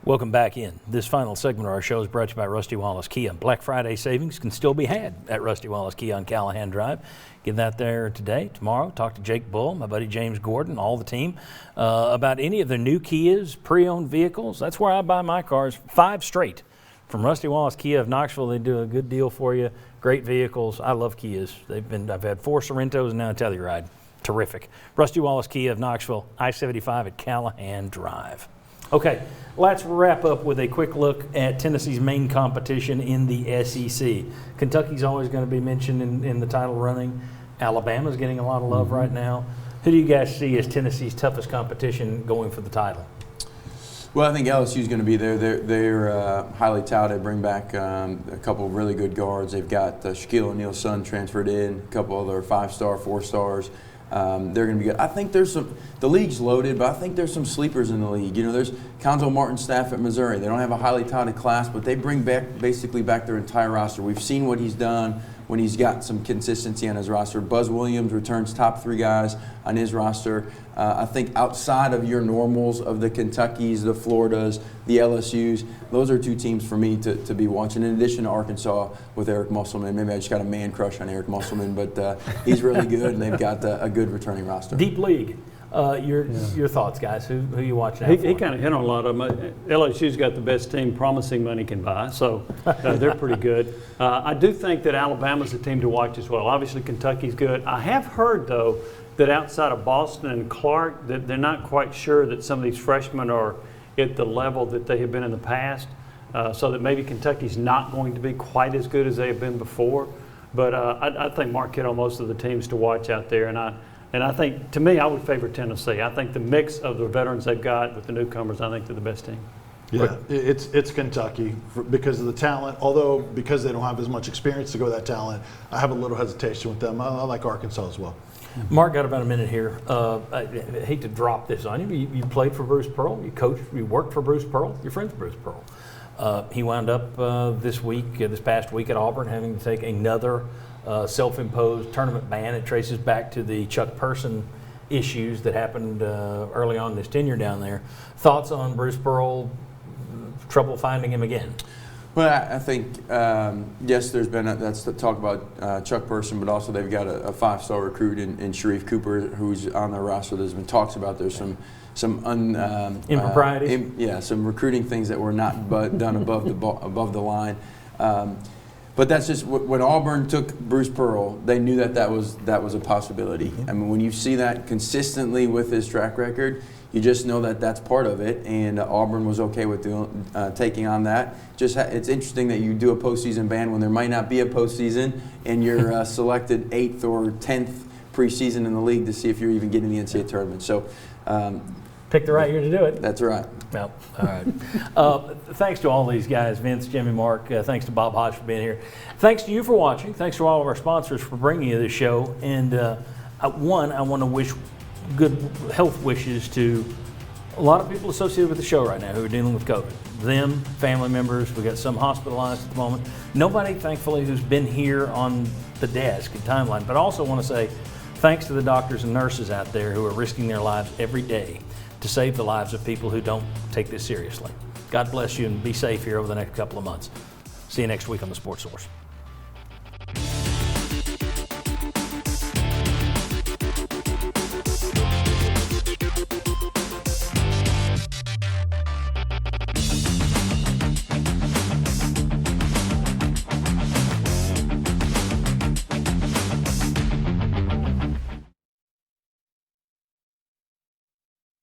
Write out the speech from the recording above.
Welcome back in. This final segment of our show is brought to you by Rusty Wallace Kia. Black Friday savings can still be had at Rusty Wallace Kia on Callahan Drive. Get that there today, tomorrow. Talk to Jake Bull, my buddy James Gordon, all the team about any of the new Kias, pre-owned vehicles. That's where I buy my cars, 5 straight. From Rusty Wallace Kia of Knoxville, they do a good deal for you. Great vehicles. I love Kias. I've had 4 Sorrentos and now a Telluride. Terrific. Rusty Wallace Kia of Knoxville, I-75 at Callahan Drive. Okay, let's wrap up with a quick look at Tennessee's main competition in the SEC. Kentucky's always going to be mentioned in the title running. Alabama's getting a lot of love right now. Who do you guys see as Tennessee's toughest competition going for the title? Well, I think LSU's going to be there. They're highly touted. Bring back a couple of really good guards. They've got Shaquille O'Neal's son transferred in, a couple other 5-star, 4-stars. They're going to be good. I think the league's loaded, but I think there's some sleepers in the league. You know, there's Cuonzo Martin's staff at Missouri. They don't have a highly touted class, but they bring basically back their entire roster. We've seen what he's done when he's got some consistency on his roster. Buzz Williams returns top 3 guys on his roster. I think outside of your normals of the Kentuckys, the Floridas, the LSUs, those are 2 teams for me to be watching, in addition to Arkansas with Eric Musselman. Maybe I just got a man crush on Eric Musselman, but he's really good, and they've got a good returning roster. Deep league. Your thoughts, guys? Who you watching? He kind of hit on a lot of them. LSU's got the best team promising money can buy, so they're pretty good. I do think that Alabama's a team to watch as well. Obviously, Kentucky's good. I have heard, though, that outside of Boston and Clark, that they're not quite sure that some of these freshmen are at the level that they have been in the past, so that maybe Kentucky's not going to be quite as good as they have been before. But I think Marquette on most of the teams to watch out there, and I think, to me, I would favor Tennessee. I think the mix of the veterans they've got with the newcomers, I think they're the best team. Yeah, it's Kentucky because of the talent. Although because they don't have as much experience to go with that talent, I have a little hesitation with them. I like Arkansas as well. Mark, got about a minute here. I hate to drop this on you. You played for Bruce Pearl. You coached. You worked for Bruce Pearl. You're friends with Bruce Pearl. He wound up this past week at Auburn, having to take another self-imposed tournament ban. It traces back to the Chuck Person issues that happened early on in his tenure down there. Thoughts on Bruce Pearl? Trouble finding him again? Well, I think, yes, there's been that's the talk about Chuck Person, but also they've got a 5-star recruit in Sharif Cooper who's on their roster. There's been talks about there's some improprieties. Some recruiting things that were not done above the line. But that's just when Auburn took Bruce Pearl, they knew that was a possibility. I mean, when you see that consistently with his track record, you just know that that's part of it, and Auburn was okay with taking on that. It's interesting that you do a postseason ban when there might not be a postseason, and you're selected 8th or 10th preseason in the league to see if you're even getting the NCAA tournament. So, pick the right year to do it. That's right. Well, all right. Thanks to all these guys, Vince, Jimmy, Mark. Thanks to Bob Hodge for being here. Thanks to you for watching. Thanks to all of our sponsors for bringing you this show. And I want to wish good health wishes to a lot of people associated with the show right now who are dealing with COVID. Them, family members. We got some hospitalized at the moment. Nobody, thankfully, who's been here on the desk and timeline. But I also want to say thanks to the doctors and nurses out there who are risking their lives every day to save the lives of people who don't take this seriously. God bless you and be safe here over the next couple of months. See you next week on The Sports Source.